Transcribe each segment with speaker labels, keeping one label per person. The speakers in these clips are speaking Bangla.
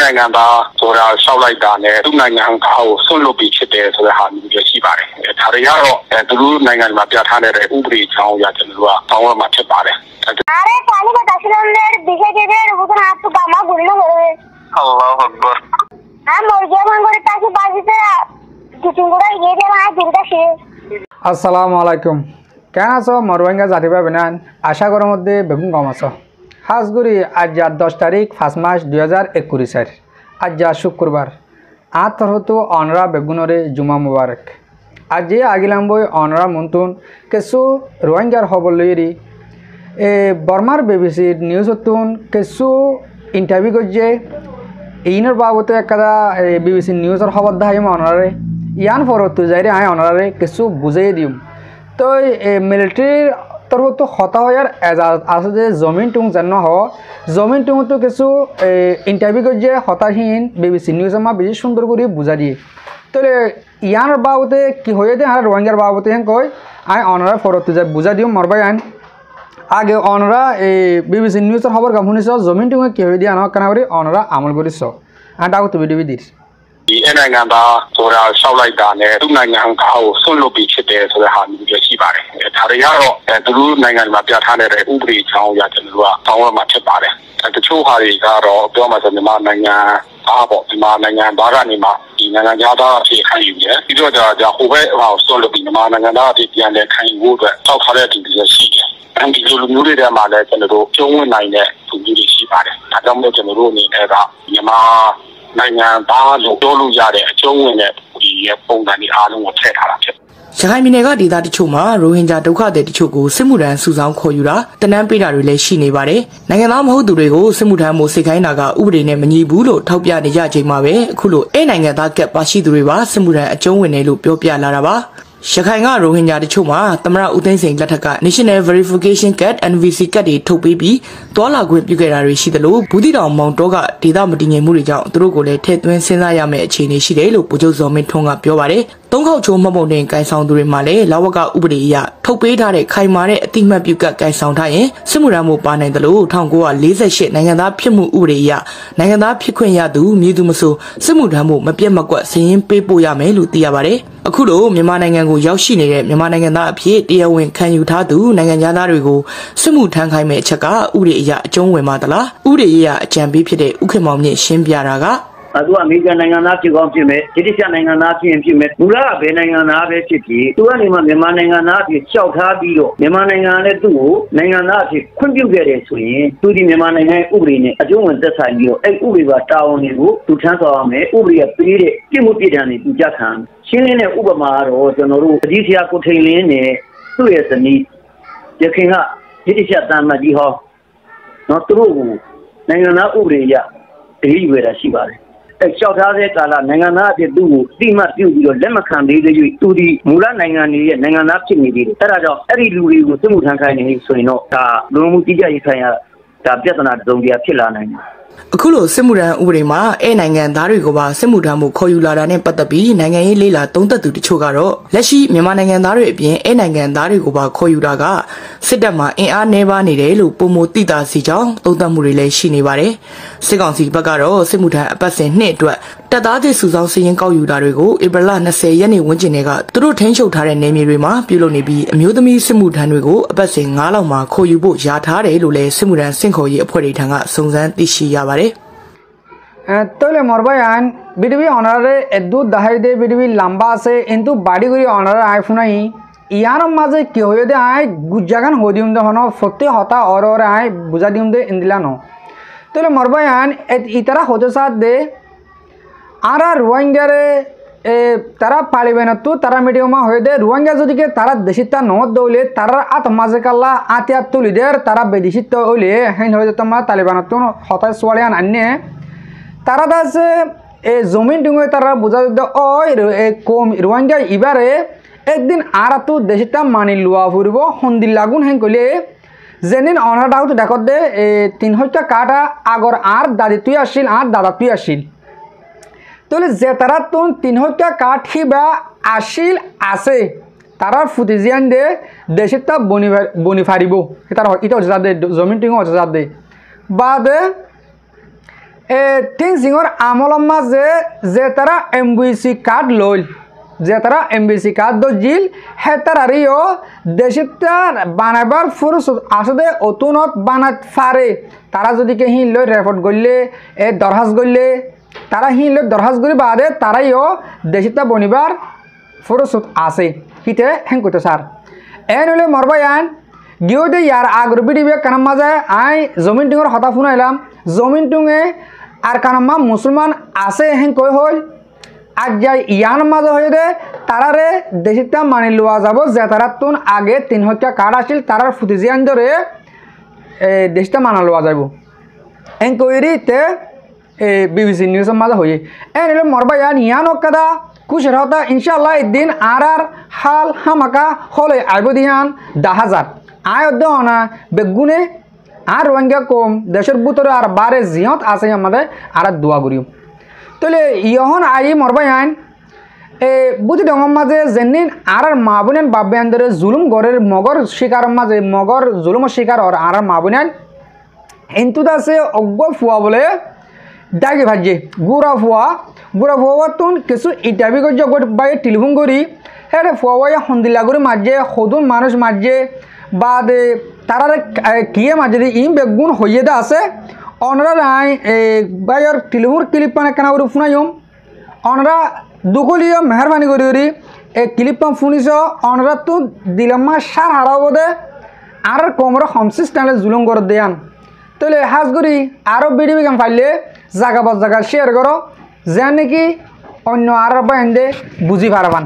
Speaker 1: နိုင်ငံသားဆိုတာရှောက်လိုက်တာနဲ့သူ့နိုင်ငံကိုဆွန့်လွတ်ပြီးဖြစ်တယ်ဆိုတဲ့ဟာမျိုးလည်းရှိပါတယ်။ဒါတွေကတော့သူတို့နိုင်ငံမှာပြဋ္ဌာန်းတဲ့ဥပဒေကြောင်းအရကျွန်တော်တို့ကတောင်းရမှာဖြစ်ပါတယ်။
Speaker 2: अरे पानी का तस्वीर दिखे दिखे वो तो आप तो कामा बोलना बोले
Speaker 1: अल्लाह अकबर
Speaker 2: हां मुर्गे मंगोरे ताकि बाजी से किचुंगुड़ा ये दे वहां दिखता शे
Speaker 3: আসসালামু আলাইকুম কেন আছো মরওয়াঙ্গা জাতিবা বিনান আশা করার মধ্যে বেগুন কম আছো হাজগুড়ি আজ 10 তারিখ 5 মাস 2021 আজ শুক্রবার আত হতো অনরা বেগুনরে জুমা মুবারক আজ আগিলাম বই অনরা মন্তুন কিছু রোহিঙ্গার খবর লইরি বর্মার বিবিসির নিউজ হতুন কিছু ইন্টারভিউ করছে এইনের বাবতে একটা বিবিসি নিউজের খবর দেখাই অনারে ইয়ান ফরত যাইরে আয় অনারে কিছু বুঝাই দিম তো মিলিটারির তরফ তো হতা হওয়ার এজাজত আছে যে জমিন টুং যেন হ জমিন টুং তো কিছু ইন্টারভিউ করছে হতাহীন বিবিসি নিউজ আমার বেশি সুন্দর করে বুঝা দিয়ে তো ইয়ান বাবতে কি হয়ে দেয় আর রোহিঙ্গার বাবতে কয় আয় অনারা ফরত যাই বুঝা দিম মরবাই আইন আগে অনরা এই বিবিসি নিউজের খবর গাম শুনিছ জমিন টুঙে কি হয়ে দিয়ে আনক কেনা করে অনরা আমল করিছ আটাও তো ভিডিও দিস
Speaker 1: နိုင်ငံသားဆိုတာရှောက်လိုက်တာနဲ့သူ့နိုင်ငံကိုဆွန့်လွတ်ပြီးဖြစ်တယ်ဆိုတဲ့ဟာမျိုးလည်းရှိပါတယ်။ဒါတွေကတော့သူတို့နိုင်ငံမှာပြဋ္ဌာန်းတဲ့ဥပဒေကြောင်းအရကျွန်တော်တို့ကတောင်းရမှာဖြစ်ပါတယ်။တချို့ဟာတွေကတော့ပြောမှဆိုမြန်မာနိုင်ငံသားပေါ့မြန်မာနိုင်ငံသားကနေမှဒီနိုင်ငံသားအဖြစ်ခံယူရပြီးတော့ကြာဟိုဘက်ဆွန့်လွတ်ပြီးမြန်မာနိုင်ငံသားအဖြစ်ပြန်လည်ခံယူဖို့အတွက်တောက်ထားတဲ့သူတွေရှိတယ်။ဒီလိုမျိုးတွေထဲမှာလည်းကျွန်တော်တို့ကျုံးဝင်နိုင်တဲ့သူတွေရှိပါတယ်။ဒါကြောင့်မို့ကျွန်တော်တို့အနေနဲ့ကမြန်မာနိုင်ငံသားလို့ပြောလို့ရတဲ့အကျုံးဝင်တဲ့ဒီပုံစံတွေအားလုံးကိုထည့်ထားတာဖြစ်
Speaker 4: ရခိုင်ပြည်နယ်ကဒေသတချို့မှာရိုဟင်ဂျာဒုက္ခသည်တချို့ကိုစစ်မှုထမ်းစုဆောင်းခေါ်ယူတာတနန်းပေးတာတွေလည်းရှိနေပါတယ်။နိုင်ငံသားမဟုတ်သူတွေကိုစစ်မှုထမ်းမှုစိတ်ခိုင်းတာကဥပဒေနဲ့မညီဘူးလို့ထောက်ပြနေကြချိန်မှာပဲအခုလိုနိုင်ငံသားကပ်ပါရှိသူတွေပါစစ်မှုထမ်းအကျုံးဝင်တယ်လို့ပြောပြလာတာပါ။ရခိုင်ကရိုဟင်ဂျာတချို့မှာသမရဦးသိန်းစိန်လက်ထက်က National Verification Card NVC ကတ်တွေထုတ်ပေးပြီးတွာလာခွင့်ပြုခဲ့တာတွေရှိသလိုဘူးတီတောင်မောင်တောကဒေသမတည်ငြိမ်မှုတွေကြောင့်သူတို့ကိုလည်းထည့်သွင်းစဉ်းစားရမယ့်အခြေအနေရှိတယ်လို့ဗိုလ်ချုပ်ဇော်မင်းထွန်းကပြောပါတယ်။သုံးခေါက်ချိုးမှတ်ပုံတင်ကိုင်ဆောင်သူတွေမှာလည်းလဝကဥပဒေအရထုတ်ပေးထားတဲ့ခိုင်မာတဲ့အတိမတ်ပြုကတ်ကိုင်ဆောင်ထားရင်စစ်မှုထမ်းမှုပါနိုင်တယ်လို့1948နိုင်ငံသားဖြစ်မှုဥပဒေအရနိုင်ငံသားဖြစ်ခွင့်ရသူမည်သူမဆိုစစ်မှုထမ်းမှုမပြတ်မကွက်စည်ရင်းပေးပို့ရမယ်လို့သိရပါတယ်။အခုလိုမြန်မာနိုင်ငံကိုရောက်ရှိနေတဲ့မြန်မာနိုင်ငံသားအဖြစ်တရားဝင်ခံယူထားသူနိုင်ငံသားတွေကိုစစ်မှုထမ်းခိုင်းမဲ့အချက်ကဥပဒေအရအကျုံးဝင်ပါသလားဥပဒေအရအကြံပေးဖြစ်တဲ့ဥက္ကမောင်မြင့်ရှင်းပြတာက
Speaker 5: သူကအမေရိကန်နိုင်ငံသားဖြစ်ကောင်းဖြစ်မယ်ဗြိတိရှနိုင်ငံသားဖြစ်မယ်မူလကဘယ်နိုင်ငံသားပဲဖြစ်ဖြစ်သူကနေမှမြန်မာနိုင်ငံသားအဖြစ်လျှောက်ထားပြီးတော့မြန်မာနိုင်ငံလည်းသူ့ကိုနိုင်ငံသားအဖြစ်ခွင့်ပြုခဲ့တယ်ဆိုရင်သူဒီမြန်မာနိုင်ငံဥပဒေနဲ့အကျုံးဝင်သက်ဆိုင်ပြီးတော့အဲ့ဥပဒေကတာဝန်တွေကိုသူထမ်းဆောင်ရမယ်ဥပဒေကပေးတဲ့ပြစ်မှုပြစ်ဒဏ်တွေသူကြခံရှင်းလင်းတဲ့ဥပမာကတော့ကျွန်တော်တို့အကြီးဆရာကိုထိန်လင်းနဲ့သူ့ရဲ့ဇနီးရခင်ကဗြိတိရှတန်မကြီးဟောနော်သူတို့ကိုနိုင်ငံသားဥပဒေအရတည်ရွယ်တာရှိပါတယ်လျှောက်ထားတဲ့ကာလနိုင်ငံသားအဖြစ်သူ့ကိုအတိမတ်ပြုပြီးတော့လက်မခံသေးသေး၍သူဒီမူလနိုင်ငံတွေရဲ့နိုင်ငံသားဖြစ်နေသေးတယ်။အဲဒါကြောင့်အဲ့ဒီလူတွေကိုစစ်မှုထမ်းခိုင်းနေဆိုရင်တော့ဒါလူမှုကြီးကြပ်ရေးဆိုင်ရာဒါပြဿနာတစ်စုံတစ်ရာဖြစ်လာနိုင်တယ်။
Speaker 4: အခုလိုစစ်မှုထမ်းဥပဒေမှာနိုင်ငံသားတွေကိုပါစစ်မှုထမ်းမှုခေါ်ယူလာတာနဲ့ပတ်သက်ပြီးနိုင်ငံရေးလေးလာသုံးသပ်သူတချို့ကတော့လက်ရှိမြန်မာနိုင်ငံသားတွေအပြင်နိုင်ငံသားတွေကိုပါခေါ်ယူတာကစစ်တပ်မှာအင်အားနှဲပါနေတယ်လို့ပုံမသိတာစီကြောင်းသုံးသပ်မှုတွေလည်းရှိနေပါတယ်။စစ်ကောင်စီဘက်ကတော့စစ်မှုထမ်းအပတ်စဉ်2အတွက်တပ်သားတွေစုဆောင်းစည်ရင်ကောက်ယူတာတွေကိုဧပြီလ20ရက်နေ့ဝန်းကျင်တွေကသူတို့ထိန်းချုပ်ထားတဲ့နယ်မြေတွေမှာပြုလုပ်နေပြီးအမျိုးသမီးစစ်မှုထမ်းတွေကိုအပတ်စဉ်9လောက်မှာခေါ်ယူဖို့ယာထားတယ်လို့လည်းစစ်မှုထမ်းစင့်ခေါ်ရေးအဖွဲ့တွေထံကစုံစမ်းသိရှိရပါတယ်
Speaker 3: তাহলে মরবায়ান বিডিবি অনারে এদু দাহাই দে বিডিবি লম্বা আছে কিন্তু বাড়ি করে অনারে আই ফুনাই ইয়ার মাঝে কি হয়ে দে আই গুজাগান হয়ে দিম দে হন সত্যি হতা অর আই বুঝা দিম দে ইন্দিলানো তাহলে মরবায়ান ইতারা হতে সাথ দে আর রোহিঙ্গারে তারা পালিবে না তো তারা মিডিয়ামা হয়ে দে রোহিঙ্গা যদি তারা দেশিতা নদ দৌলে তারা আত মাঝে কাল্লা আতিয়া তুলি দের তারা বেদিশিত হইলে হ্যাঁ হয়ে যেত তালিবানত হতায় সোয়ালিয়ান আনে তারা আছে এই জমিন টুঙে তারা বোঝা দিতে ওই কম রোহিঙ্গা এবারে একদিন আর তো দেশটা মানি লোয়া ফুরব সন্দির লাগুন হ্যাঁ কইলে যেদিন অনারটাও তো দেখত দে 300 কাটা আগর আর দাদি তুই আসিল আর দাদা তুই আসিল তাহলে যে তারা তো 300 কাঠি বা আসিল আছে তারা ফুটিজিয়ান দে দেশটা বনি ফারিব তারা এটা হচ্ছে দে জমিন টুঙে হচ্ছে দে বাদে তিন সিংহর আমলম মাঝে যে তারা এমবিসি কার্ড লইল যে তারা এমবিসি কার্ড দজিল হে তারারিও দেশিতার বানাবার ফুরুস আসলে অতুনত বানাত ফারে তারা যদি কে হিন লই রেপোর্ট করলে দরহাজ করলে তারা হিন লই দরহাজ করি বাদে তারাইও দেশিতা বনিবার ফুরুস আছে হিতে হেন কইতো স্যার এন হলে মরবায়ান গিয়ে দে ইয়ার আগর বিডিবে কানাম মাঝে আই জমিন টুঙের হতা ফুনাইলাম জমিন টুঙে আর কানাম্মা মুসলমান আছে হেন কই হল আজ যাই ইয়ান মাঝে হয়ে দে তারারে দেশিতা মানি লওয়া যাব যে তারা তুন আগে 3 হত্যা কার্ড আসিল তারার ফুটিজিয়ান ধরে দেশটা মানা লওয়া যাব এন কইরিতে বিবিসি নিউজের মাঝে হয়ে এন হলে মরবায়ান ইয়ান কাদা কুশের হতা ইনশাআল্লাহ একদিন আর হাল হামাকা হলে আইব দিয়ান 10,000 আয় অধ্যয়না বেগুনে আর রোহিঙ্গা কম দেশের ভিতরে আর বারে জিয়ত আছে আমাদের আর দোয়া করিও তাহলে ইহন আই মরবাই আইন বুঝি ডঙর মাঝে যেদিন আর মা বোনেন বাব্যান ধরে জুলুম গড়ের মগর শিকার মাঝে মগর জুলুমের শিকার আর মা বোনেন কিন্তু আছে অজ্ঞ ফুয়া বলে দাগি ভাজে গুড়া ফুয়া তুন কিছু ইটাবি করছে বাই টেলিফোন করি হ্যাঁ ফুয়া সন্দিলা করে মাঝে সদুন মানুষ মাঝে বা তারা কিয়ে মাঝে ইম বেগুন হইয়ে দে আছে অনরা নাই বাইর টেলিফোন ক্লিপ মানে কেনা করে শুনাইম অনরা দুকলিও মেহরবানি করি এই ক্লিপ শুনিছ অনরা তো দিলাম্মা সার হারাব দে আর কমরা হমসিস টাইলে জুলুম করে দেয়ান তাহলে হাজ করি আরও ভিডিও গান পাইলে জায়গা বা জায়গা শেয়ার করো যে নাকি অন্য আর বাইন দে বুঝি পারবান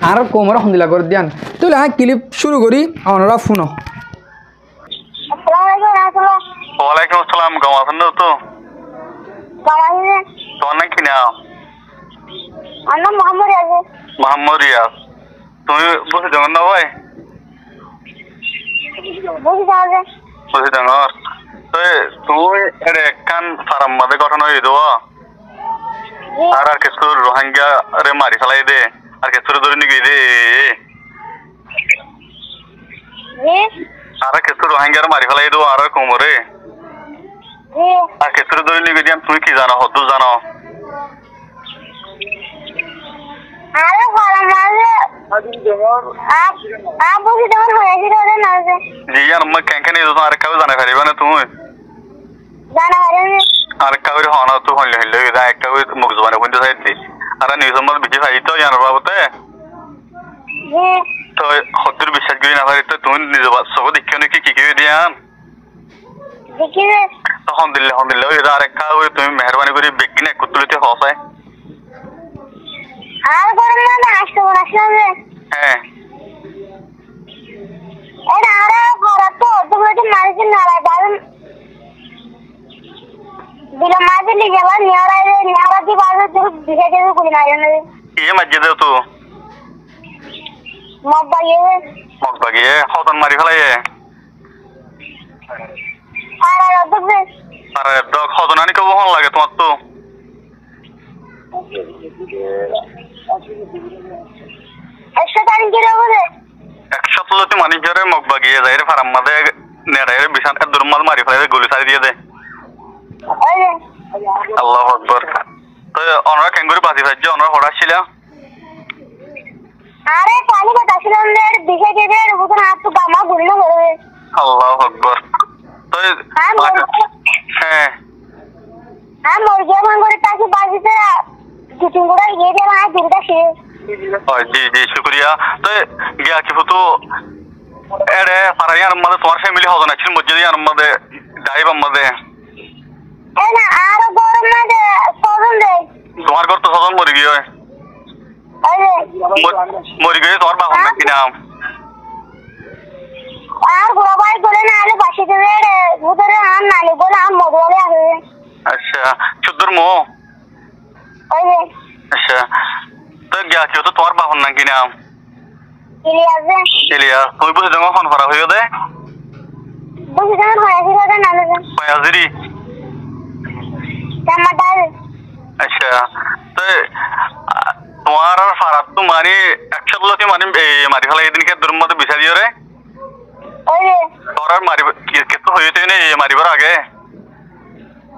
Speaker 3: আর কোমরা সন্দিলা করে দিয়ান তাহলে হ্যাঁ ক্লিপ শুরু করি অনরা শুনো
Speaker 1: ওয়ালাইকুম আসসালাম কেমন আছেন তো তোমার নাম কি নাম মোহাম্মদ রিয়াজ তুমি বসে যাও না ভাই বসে যাও তুমি কান ফার্ম মাঝে গঠন হয়ে দেবো আর কিছু রোহিঙ্গা রে মারি ফেলাই দে আর কিছু ধরে নিয়ে দে আর কিছু রোহিঙ্গার মারি ফেলাই দেবো আর কোমরে আর কিছু ধরে নিয়ে দিয়াম তুমি কি জানো হদ্দু জানো জি আর মই কেন আর কাউ জানা পারিবা না তুমি আর কাউরে হনা তো হইলে হইলে একটা মুখ জবানে বন্ধ হইছে আর নিউজের মধ্যে বিজি ভাই তো জানার বাবতে তো হদ্দুর বিশ্বাস করি না পারি তো তুমি নিজ সব দেখিও নাকি কি কি দিয়ান আলহামদুলিল্লাহ আর একটা তুমি মেহরবানি করে বেগিনে কুতুলিতে হসায়
Speaker 2: আর গরম না আসতে বলাছিলাম
Speaker 1: হ্যাঁ
Speaker 2: এটা আরে ঘরত তো তোমাকে মারতে না লাগবে দিলা মাঝে লিয়ে যাবা নিয়ারাতি বাজে তো দিকে দেবে কোন না জানে
Speaker 1: এই মাঝে দাও তো মগবাগে হতন মারি ফেলায়ে আরে ডগ হতন আনি কব হন লাগে তোমার তো একশো তুলতে মানি জরে মগবাগে যাই রে ফারাম মাঝে নেড়াইরে বিছান দুর্মাল মারি ফেলাই গুলি সারি দিয়ে দে আল্লাহু আকবার তো ওনারা কেঙ্গুরি বাজি ভাজ্য ওনারা হড়া ছিল
Speaker 2: আরে পানি বাতাছিলাম রে দিকে দিকে ওখান হাত তো গামা গুলি না করে
Speaker 1: আল্লাহু আকবার তো হ্যাঁ
Speaker 2: মুরগি মাংসের কাছে বাজিতে চিচিং গুড়া গিয়ে দিলাম আর দিনটা শেষ
Speaker 1: জি শুক্রিয়া তো গিয়া কি হতো এরে ফারাইয়ার মধ্যে তোমার ফ্যামিলি হতো না ছিল মসজিদের মধ্যে দাইবার মধ্যে
Speaker 2: না আরো গরম মাঝে সজন দে
Speaker 1: তোমার ঘর তো সজন মরে গিয়ে মরে গিয়ে তোমার বাবা নাকি নাম
Speaker 2: আর বড় ভাই করে না আলে পাশে দেবে রে ভিতরে আম নালি বলে আম মদলে আছে
Speaker 1: আচ্ছা চুদ্দুর মো আচ্ছা তো গিয়া কি হতো তোমার বাবা নাকি নাম ইলিয়াস তুমি বুঝে যাও ফোন করা হইও দে
Speaker 2: বুঝে যাও হয়েছিল দে না না
Speaker 1: হাজিরি
Speaker 2: টমাটার
Speaker 1: আচ্ছা তো তোমার আর ফারাত তো মানে একশো লোকে মানে মারি ফেলা এদিনকে দূর মধ্যে বিচার দিও রে তোর আর মারি কেতো হইতে নেই মারিবার আগে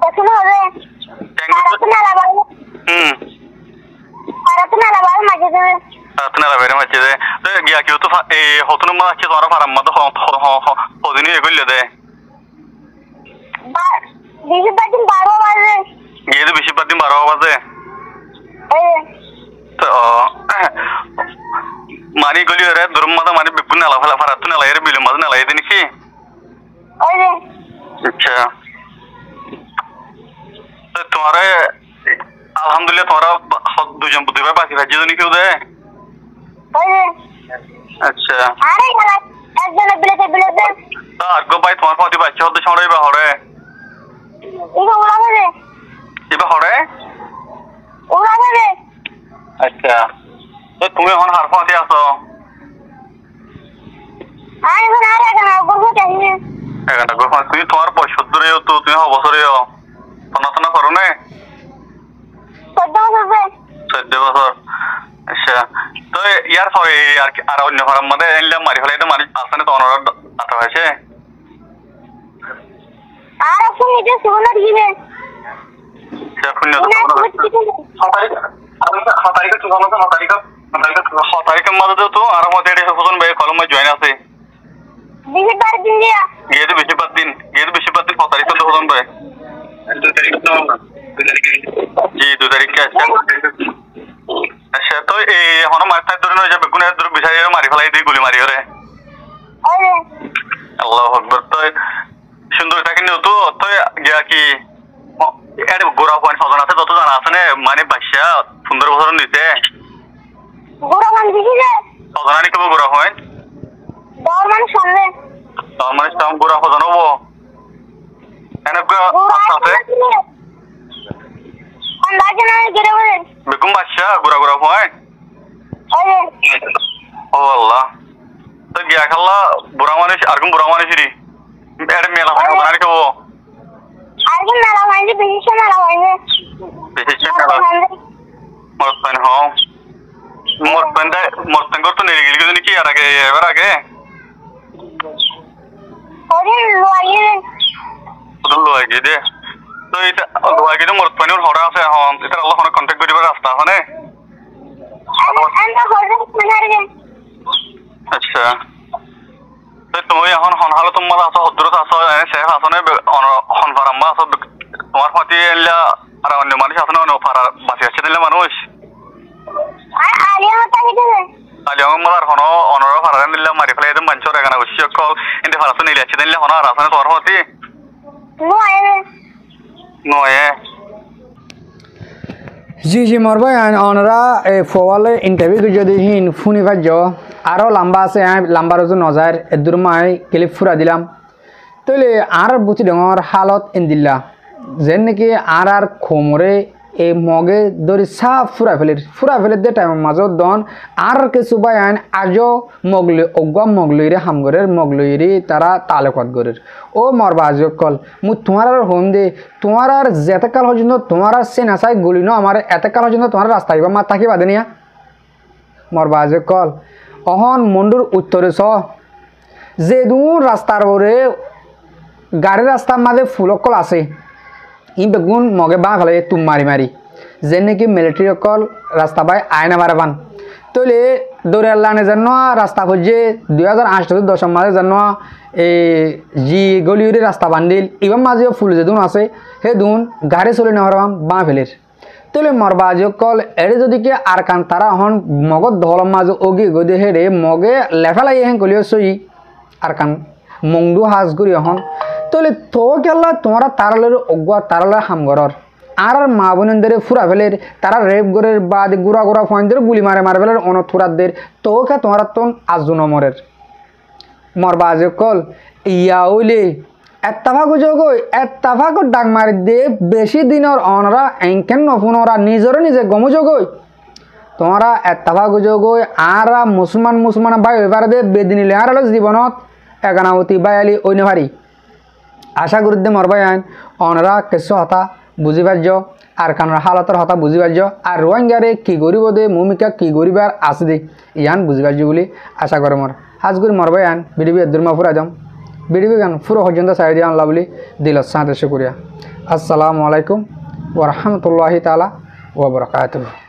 Speaker 2: কখন হবে
Speaker 6: Atnala very much. The Yaku to a Hotunuma or Paramata Hodini Gulade.
Speaker 2: Bishop Baro was
Speaker 6: Yes, Bishop Baro was there. Mari Gully Red Durmata Mari Puna Faratuna Lair Bilamazana Laidiniki. Tomorrow, Alhamdulillah, tomorrow, do jump to the web as if I didn't you there. Go by 140 by Chot the Shore Hore. Iba Hore? Acha. So, তুমি এখন হারফাতে আছো
Speaker 2: আই এখন আর এখানে গরু চাইনি
Speaker 6: এখানে গরু তুই তোমার বয়স ধরেও তো তুমি বছরেও তনা করো না
Speaker 2: 14 বছর
Speaker 6: 14 বছর আচ্ছা তো ইয়ার পরে আর অন্য ফার্ম মধ্যে এলে মারি ফেলে এটা মারি আসলে তো অনর আটা হয়েছে
Speaker 2: আর আপনি নিজে শুনে দিবেন
Speaker 6: সে শুনে তো তারিখের মধ্যে তো আর মধ্যে এটা সুজন ভাই কলমে জয়েন আছে
Speaker 2: বেশি বার দিন দিয়া
Speaker 6: গিয়ে বেশি বাদ দিন 6 তারিখ তো সুজন ভাই 2 তারিখ তো 2 তারিখে জি 2 তারিখে আচ্ছা তো এই হন মারতে ধরে নয় যাবে কোনে দূর বিছাই মারি ফেলাই দি গুলি মারি ওরে আল্লাহু আকবার তো সুন্দর থাকে নিও তো তো গিয়া কি এর গোরা পয়েন্ট সজন আছে যত জানা আছে না মানে বাদশা সুন্দর বছর নিতে
Speaker 2: গোরা মান দিছে
Speaker 6: সজনানি কবে গোরা পয়েন্ট
Speaker 2: দর মান সামনে
Speaker 6: দর মানে সাম গোরা সজন হবো এনেকা আছে
Speaker 2: আন্দাজে না গেরে বলে
Speaker 6: বেগম বাদশা গোরা পয়েন্ট ও আল্লাহ তো গিয়া খাল্লা বুড়া মানুষ আরকম বুড়া মানুষ রি এর মেলা হয় সজনানি কবে
Speaker 2: আরকম মেলা হয় বেশি মেলা হয়
Speaker 6: বেশি মেলা মরতন হ মরতন করতে নেই গেলি কি আর আগে এবার আগে
Speaker 2: ওরে লোয়াইয়ে
Speaker 6: তো লোয়াইয়ে দে তো এটা লোয়াইয়ে তো মরতনের হড়া আছে হন এটা আল্লাহ কোন কন্টাক্ট করিবার রাস্তা হনে
Speaker 2: আমরা হড়া মনারে
Speaker 6: আচ্ছা তো তুমি এখন হন হালো তোমার আছে হদ্রত আছে শেখ আসনে হন ফারাম্মা আছে তোমার ফাতি এলা আর অন্য মানুষ আছে না ফারা বাসি আছে দিলে মানুষ
Speaker 2: আলিয়া মত হিদে
Speaker 6: আলিয়া মার হন অনর ফারা নিলে মারি ফেলে একদম বাঞ্চর এখানে বসি কল ইনতে ফারা নিলে আছে দিলে হন আর আসনে তোমার ফাতি নয়
Speaker 3: জি মরবাই অনরা ফওয়ালে ইন্টারভিউ যদি হিন ফুনি ভাজ্য আরও লম্বা আছে লম্বার ওজন নজার এদুর মাই ক্লিপ ফুরা দিলাম তইলে আর বুঝি ডঙর হালত ইন্দিল্লা যেন নাকি আর খোমরে এই মগে দরি সাফ ফুরা ফেলে দে টাইম মাজত দন আর কিছু বাই আইন আজও মগলি অগুয়া মগলইরে হামগরের মগলইরি তারা তালুকাত গরের ও মরবা আজ কল মু তোমার আর হোম দে তোমার আর যেতকাল পর্যন্ত তোমার আর সে নাসাই গুলি ন আমার এতকাল পর্যন্ত তোমার রাস্তা আইবা মা থাকি বাদে নিয়া মরবা আজ কল অহন মন্ডুর উত্তরে স যে দূর রাস্তার ওরে গাড়ির রাস্তার মাঝে ফুলকল আছে ই বেগুন মগে বাঁ ফেলে তুম মারি যে নাকি মিলিটারি অকল রাস্তা বাই আয়না মারাবান তৈলে দৌড়ে আল্লাহ জানো রাস্তা খুঁজে 2008-10 মাঝে জানো এই জি গলিউরি রাস্তা বান্দিল ইবার মাঝেও ফুল যে দুন আছে হে দুন গাড়ি চলে নেওয়ার বাঁ ফেলের তৈলে মরবা আজ কল এড়ে যদি কি আর কান তারা হন মগত ধলম মাঝে ওগি গদি হেরে মগে লেফেলাই হেন গলিও সই আর কান মংডু হাজ গুড়ি হন তলে তো গেলা তোমরা তারালের অগুয়া তারালের হামগরর আর মা বোনদের ফুরা ফেলের তারা রেপ গরের বাদ গুড়া ফয়েনদের গুলি মারে ফেলের অনথুরাদের তোকে তোমরা তন আজু নমরের মরবা আজ কল ইয়া ওইলে এত্তাফাক ডাক মারি দে বেশি দিনের অনরা এঙ্কেন নফুনরা নিজে গমু যোগই তোমরা এত্তাফাক যোগই আর মুসলমান ভাই এবারে দে বেদিনিলে আর জীবনত এগানাবতী বাইয়ালি অন্য ভারি আশা করি দে মরবাই আইন অনরা কিছু হতা বুঝি পার্য আর কানার হালতর হতা বুঝি পার্য আর রোহিঙ্গারে কি করিব দে মুমিকা কি করিবার আছে দে ইয়ান বুঝি পার্য বলে আশা করে মর হাজ করি মরবাই আইন বিডিবি দুর্মা ফুরা যাম বিডিবি গান পুরো পর্যন্ত সাইড দিয়ে আনলা বলে দিল সাথে শুক্রিয়া আসসালামু আলাইকুম ওয়া রাহমাতুল্লাহি তাআলা ওয়া বারাকাতুহু।